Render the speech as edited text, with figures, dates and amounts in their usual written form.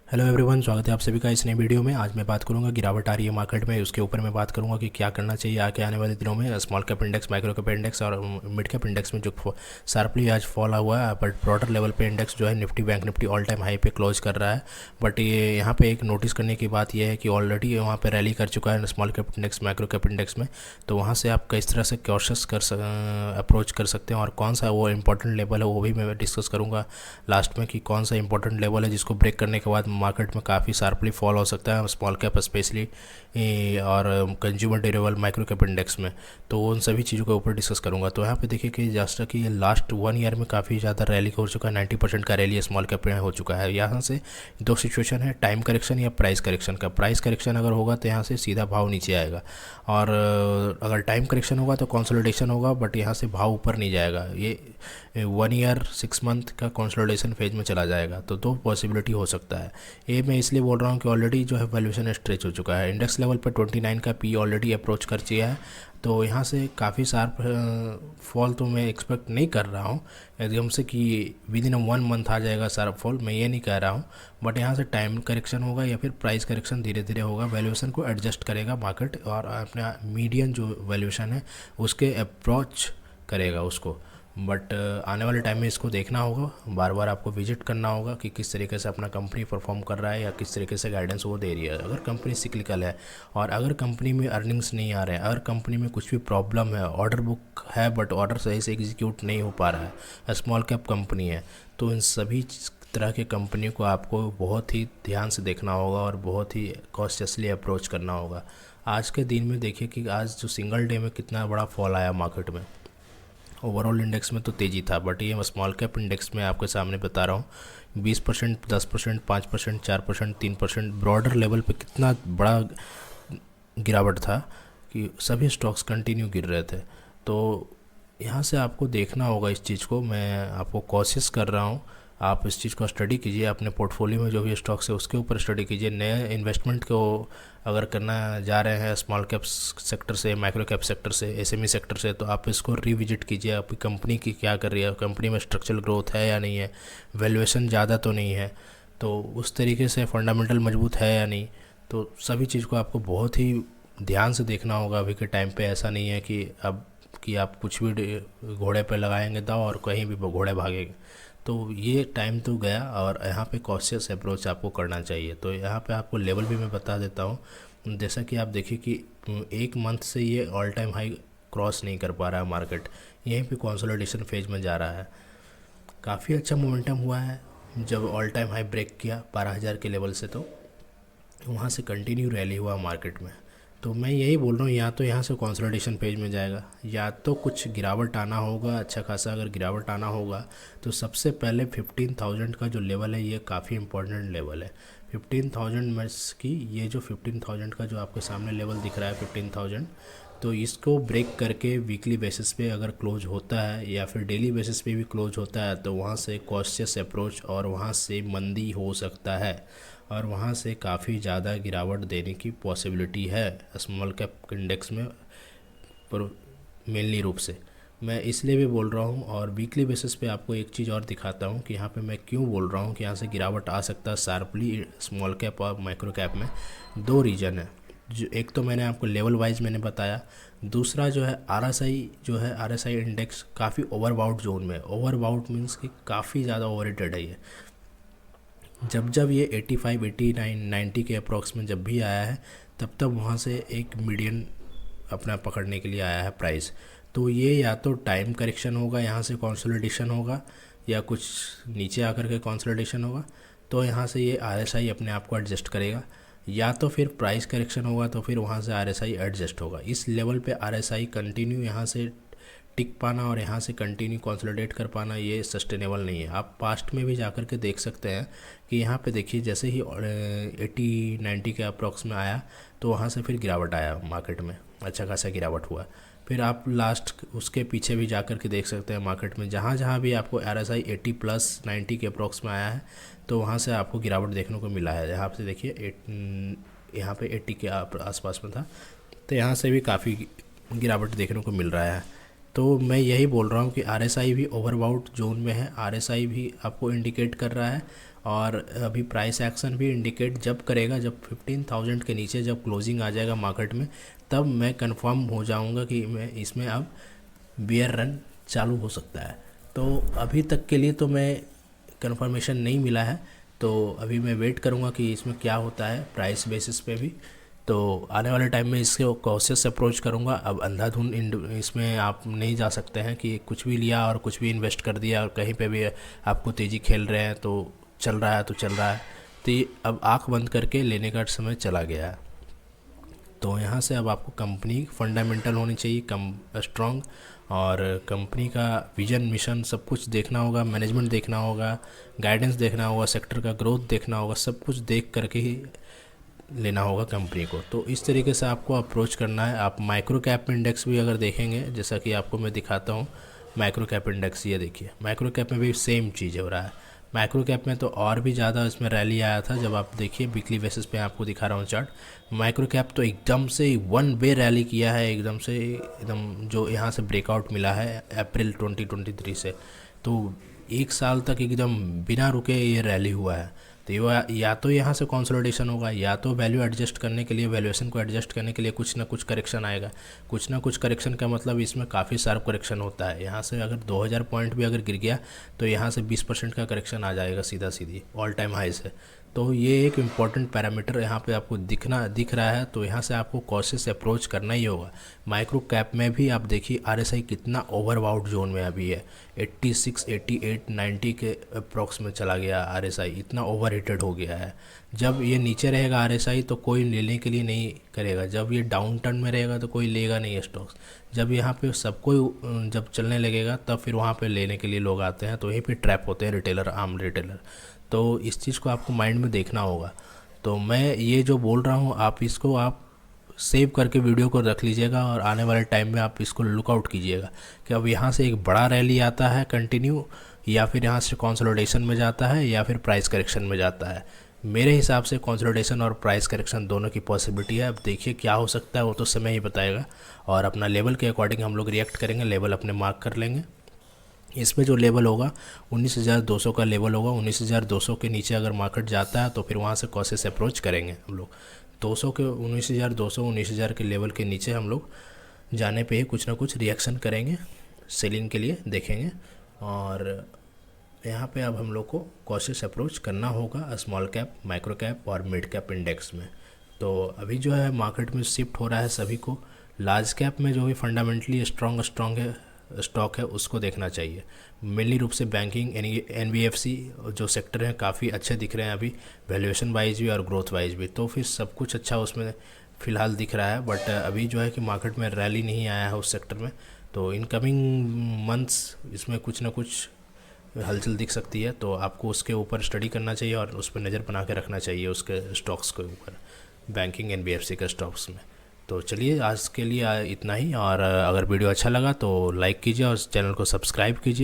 Hello everyone, स्वागत है आप सभी का इस नई वीडियो में। आज मैं बात करूंगा गिरावट आ रही है मार्केट में, उसके ऊपर मैं बात करूंगा कि क्या करना चाहिए आगे आने वाले दिनों में। Small cap index, micro cap index और मिड कैप इंडेक्स में जो शार्पली आज फॉल हुआ है, बट ब्रॉडर लेवल पे इंडेक्स जो है Nifty, bank Nifty all time high पे क्लोज कर रहा है। बट ये यहाँ पे एक नोटिस करने की बात यह है कि ऑलरेडी वहाँ पे रैली कर चुका है small cap index, micro cap index में। तो वहाँ से आप किस तरह से कॉशियस अप्रोच कर सकते हैं और कौन सा वो इंपॉर्टेंट लेवल है वो भी मैं डिस्कस करूँगा लास्ट में, कि कौन सा इंपॉर्टेंट लेवल है जिसको ब्रेक करने के बाद मार्केट में काफ़ी शार्पली फॉल हो सकता है स्मॉल कैप स्पेशली और consumer durable micro cap index में। तो उन सभी चीज़ों के ऊपर डिस्कस करूंगा। तो यहाँ पे देखिए कि जैसा कि ये लास्ट 1 ईयर में काफ़ी ज़्यादा रैली हो चुका है, 90% का रैली स्मॉल कैप में हो चुका है। यहाँ से दो सिचुएशन है, टाइम करेक्शन या प्राइस करेक्शन का। प्राइस करेक्शन अगर होगा तो यहाँ से सीधा भाव नीचे आएगा, और अगर टाइम करेक्शन होगा तो कंसोलिडेशन होगा, बट यहाँ से भाव ऊपर नहीं जाएगा। ये 1 ईयर 6 मंथ का कंसोलिडेशन फेज में चला जाएगा। तो दो पॉसिबिलिटी हो सकता है। ये मैं इसलिए बोल रहा हूँ कि ऑलरेडी जो है वैल्यूएशन स्ट्रेच हो चुका है। इंडेक्स लेवल पर 29 का पी ऑलरेडी अप्रोच कर चुका है। तो यहाँ से काफ़ी शार्प फॉल तो मैं एक्सपेक्ट नहीं कर रहा हूँ एकदम से कि विद इन 1 मंथ आ जाएगा शार्प फॉल, मैं ये नहीं कह रहा हूँ। बट यहाँ से टाइम करेक्शन होगा या फिर प्राइस करेक्शन धीरे धीरे होगा, वैल्यूएशन को एडजस्ट करेगा मार्केट और अपना मीडियन जो वैल्यूएशन है उसके अप्रोच करेगा उसको। बट आने वाले टाइम में इसको देखना होगा, बार बार आपको विजिट करना होगा कि किस तरीके से अपना कंपनी परफॉर्म कर रहा है या किस तरीके से गाइडेंस वो दे रही है। अगर कंपनी सिक्लिकल है और अगर कंपनी में अर्निंग्स नहीं आ रहे हैं, अगर कंपनी में कुछ भी प्रॉब्लम है, ऑर्डर बुक है बट ऑर्डर सही से एग्जीक्यूट नहीं हो पा रहा है, स्मॉल कैप कंपनी है, तो इन सभी तरह के कंपनी को आपको बहुत ही ध्यान से देखना होगा और बहुत ही कॉशियसली अप्रोच करना होगा। आज के दिन में देखिए कि आज जो सिंगल डे में कितना बड़ा फॉल आया मार्केट में। ओवरऑल इंडेक्स में तो तेज़ी था, बट ये स्मॉल कैप इंडेक्स में आपके सामने बता रहा हूँ 20%, 10%, 5%, 4%, 3%, ब्रॉडर लेवल पे कितना बड़ा गिरावट था कि सभी स्टॉक्स कंटिन्यू गिर रहे थे। तो यहाँ से आपको देखना होगा इस चीज़ को, मैं आपको कोशिश कर रहा हूँ। आप इस चीज़ को स्टडी कीजिए, अपने पोर्टफोलियो में जो भी स्टॉक्स है उसके ऊपर स्टडी कीजिए। नए इन्वेस्टमेंट को अगर करना जा रहे हैं स्मॉल कैप सेक्टर से, माइक्रो कैप सेक्टर से, एसएमई सेक्टर से, तो आप इसको रिविजिट कीजिए। आपकी कंपनी की क्या कर रही है, कंपनी में स्ट्रक्चरल ग्रोथ है या नहीं है, वैल्यूएशन ज़्यादा तो नहीं है, तो उस तरीके से फंडामेंटल मजबूत है या नहीं। तो सभी चीज़ को आपको बहुत ही ध्यान से देखना होगा। अभी के टाइम पे ऐसा नहीं है कि अब कि आप कुछ भी घोड़े पे लगाएंगे दाव और कहीं भी घोड़े भागेंगे। तो ये टाइम तो गया और यहाँ पे कॉशियस अप्रोच आपको करना चाहिए। तो यहाँ पे आपको लेवल भी मैं बता देता हूँ। जैसा कि आप देखिए कि 1 मंथ से ये ऑल टाइम हाई क्रॉस नहीं कर पा रहा है मार्केट, यहीं पे कंसोलिडेशन फेज में जा रहा है। काफ़ी अच्छा मोमेंटम हुआ है जब ऑल टाइम हाई ब्रेक किया 12,000 के लेवल से, तो वहाँ से कंटिन्यू रैली हुआ मार्केट में। तो मैं यही बोल रहा हूँ, या तो यहाँ से कंसोलिडेशन पेज में जाएगा या तो कुछ गिरावट आना होगा अच्छा खासा। अगर गिरावट आना होगा तो सबसे पहले 15,000 का जो लेवल है ये काफ़ी इंपॉर्टेंट लेवल है। 15,000 में की ये जो 15,000 का जो आपके सामने लेवल दिख रहा है 15,000, तो इसको ब्रेक करके वीकली बेसिस पे अगर क्लोज होता है या फिर डेली बेसिस पे भी क्लोज होता है तो वहाँ से कॉशियस अप्रोच और वहाँ से मंदी हो सकता है और वहाँ से काफ़ी ज़्यादा गिरावट देने की पॉसिबिलिटी है स्मॉल कैप इंडेक्स में, पर मेनली रूप से मैं इसलिए भी बोल रहा हूँ। और वीकली बेसिस पे आपको एक चीज़ और दिखाता हूँ कि यहाँ पे मैं क्यों बोल रहा हूँ कि यहाँ से गिरावट आ सकता है शार्पली स्मॉल कैप और माइक्रो कैप में। दो रीज़न है, जो एक तो मैंने आपको लेवल वाइज मैंने बताया, दूसरा जो है आरएसआई, जो है आरएसआई इंडेक्स काफ़ी ओवरबाउट जोन में। ओवरबाउट मीन्स कि काफ़ी ज़्यादा ओवररेटेड है ये। जब जब ये 85, 89, 90 के अप्रॉक्स में जब भी आया है तब तब वहाँ से एक मीडियन अपना पकड़ने के लिए आया है प्राइस। तो ये या तो टाइम करेक्शन होगा, यहाँ से कंसोलिडेशन होगा, या कुछ नीचे आकर के कंसोलिडेशन होगा, तो यहाँ से ये आरएसआई अपने आप को एडजस्ट करेगा, या तो फिर प्राइस करेक्शन होगा तो फिर वहाँ से आरएसआई एडजस्ट होगा। इस लेवल पे आरएसआई कंटिन्यू यहाँ से टिक पाना और यहाँ से कंटिन्यू कंसोलिडेट कर पाना ये सस्टेनेबल नहीं है। आप पास्ट में भी जाकर के देख सकते हैं कि यहाँ पे देखिए जैसे ही 80-90 के अप्रॉक्स में आया तो वहाँ से फिर गिरावट आया मार्केट में, अच्छा खासा गिरावट हुआ। फिर आप लास्ट उसके पीछे भी जाकर के देख सकते हैं मार्केट में, जहाँ जहाँ भी आपको आरएसआई 80+ 90 के अप्रॉक्स में आया है तो वहाँ से आपको गिरावट देखने को मिला है। यहाँ से देखिए यहाँ पे 80 के आसपास में था, तो यहाँ से भी काफ़ी गिरावट देखने को मिल रहा है। तो मैं यही बोल रहा हूँ कि आरएसआई भी ओवरबाउट जोन में है, आरएसआई भी आपको इंडिकेट कर रहा है और अभी प्राइस एक्शन भी इंडिकेट जब करेगा, जब 15,000 के नीचे जब क्लोजिंग आ जाएगा मार्केट में, तब मैं कंफर्म हो जाऊंगा कि मैं इसमें अब बेयर रन चालू हो सकता है। तो अभी तक के लिए तो मैं कंफर्मेशन नहीं मिला है, तो अभी मैं वेट करूंगा कि इसमें क्या होता है प्राइस बेसिस पे भी। तो आने वाले टाइम में इसके कॉशियस अप्रोच करूंगा। अब अंधाधुन इसमें आप नहीं जा सकते हैं कि कुछ भी लिया और कुछ भी इन्वेस्ट कर दिया और कहीं पे भी आपको तेज़ी खेल रहे हैं तो चल रहा है तो चल रहा है। तो ये अब आँख बंद करके लेने का समय चला गया है। तो यहाँ से अब आपको कंपनी फंडामेंटल होनी चाहिए कम स्ट्रॉन्ग, और कंपनी का विजन मिशन सब कुछ देखना होगा, मैनेजमेंट देखना होगा, गाइडेंस देखना होगा, सेक्टर का ग्रोथ देखना होगा, सब कुछ देख करके ही लेना होगा कंपनी को। तो इस तरीके से आपको अप्रोच करना है। आप माइक्रो कैप इंडेक्स भी अगर देखेंगे, जैसा कि आपको मैं दिखाता हूँ माइक्रो कैप इंडेक्स, ये देखिए माइक्रो कैप में भी सेम चीज़ हो रहा है। माइक्रो कैप में तो और भी ज़्यादा इसमें रैली आया था। जब आप देखिए वीकली बेसिस पे आपको दिखा रहा हूँ चार्ट, माइक्रो कैप तो एकदम से वन वे रैली किया है, एकदम से एकदम जो यहाँ से ब्रेकआउट मिला है अप्रैल 2023 से, तो एक साल तक एकदम बिना रुके ये रैली हुआ है। तो ये या तो यहाँ से कंसोलिडेशन होगा, या तो वैल्यू एडजस्ट करने के लिए, वैल्यूएशन को एडजस्ट करने के लिए कुछ ना कुछ करेक्शन आएगा। कुछ ना कुछ करेक्शन का मतलब इसमें काफ़ी शार्प करेक्शन होता है। यहाँ से अगर 2000 पॉइंट भी अगर गिर गया तो यहाँ से 20% का करेक्शन आ जाएगा सीधा सीधी ऑल टाइम हाई से। तो ये एक इम्पॉर्टेंट पैरामीटर यहाँ पे आपको दिख रहा है। तो यहाँ से आपको कॉशियस अप्रोच करना ही होगा। माइक्रो कैप में भी आप देखिए आरएसआई कितना ओवरबाउट जोन में अभी है, 86, 88, 90 के अप्रोक्स में चला गया आरएसआई, इतना ओवर हीटेड हो गया है। जब ये नीचे रहेगा आरएसआई तो कोई लेने के लिए नहीं करेगा, जब ये डाउन टर्न में रहेगा तो कोई लेगा नहीं स्टॉक्स। जब यहाँ पे सबको जब चलने लगेगा तब फिर वहाँ पे लेने के लिए लोग आते हैं, तो यहीं पे ट्रैप होते हैं रिटेलर, आम रिटेलर। तो इस चीज़ को आपको माइंड में देखना होगा। तो मैं ये जो बोल रहा हूँ आप इसको आप सेव करके वीडियो को रख लीजिएगा, और आने वाले टाइम में आप इसको लुकआउट कीजिएगा कि अब यहाँ से एक बड़ा रैली आता है कंटिन्यू, या फिर यहाँ से कंसोलिडेशन में जाता है, या फिर प्राइस करेक्शन में जाता है। मेरे हिसाब से कंसोलिडेशन और प्राइस करेक्शन दोनों की पॉसिबिलिटी है। अब देखिए क्या हो सकता है, वो तो समय ही बताएगा, और अपना लेवल के अकॉर्डिंग हम लोग रिएक्ट करेंगे, लेवल अपने मार्क कर लेंगे। इसमें जो लेवल होगा 19,200 का लेवल होगा। 19,200 के नीचे अगर मार्केट जाता है तो फिर वहाँ से कॉशियस अप्रोच करेंगे हम लोग। 200 के 19,200 19,000 के लेवल के नीचे हम लोग जाने पे ही कुछ ना कुछ रिएक्शन करेंगे, सेलिंग के लिए देखेंगे। और यहाँ पे अब हम लोग को कॉशियस अप्रोच करना होगा स्मॉल कैप, माइक्रो कैप और मिड कैप इंडेक्स में। तो अभी जो है मार्केट में शिफ्ट हो रहा है सभी को। लार्ज कैप में जो भी फंडामेंटली स्ट्रॉन्ग है स्टॉक है उसको देखना चाहिए। मेनली रूप से बैंकिंग, एनबीएफसी जो सेक्टर हैं काफ़ी अच्छे दिख रहे हैं अभी, वैल्यूएशन वाइज भी और ग्रोथ वाइज भी। तो फिर सब कुछ अच्छा उसमें फ़िलहाल दिख रहा है। बट अभी जो है कि मार्केट में रैली नहीं आया है उस सेक्टर में, तो इनकमिंग मंथ्स इसमें कुछ ना कुछ हलचल दिख सकती है। तो आपको उसके ऊपर स्टडी करना चाहिए और उस पर नज़र बना के रखना चाहिए उसके स्टॉक्स के ऊपर, बैंकिंग एनबीएफसी के स्टॉक्स में। तो चलिए आज के लिए इतना ही, और अगर वीडियो अच्छा लगा तो लाइक कीजिए और चैनल को सब्सक्राइब कीजिए।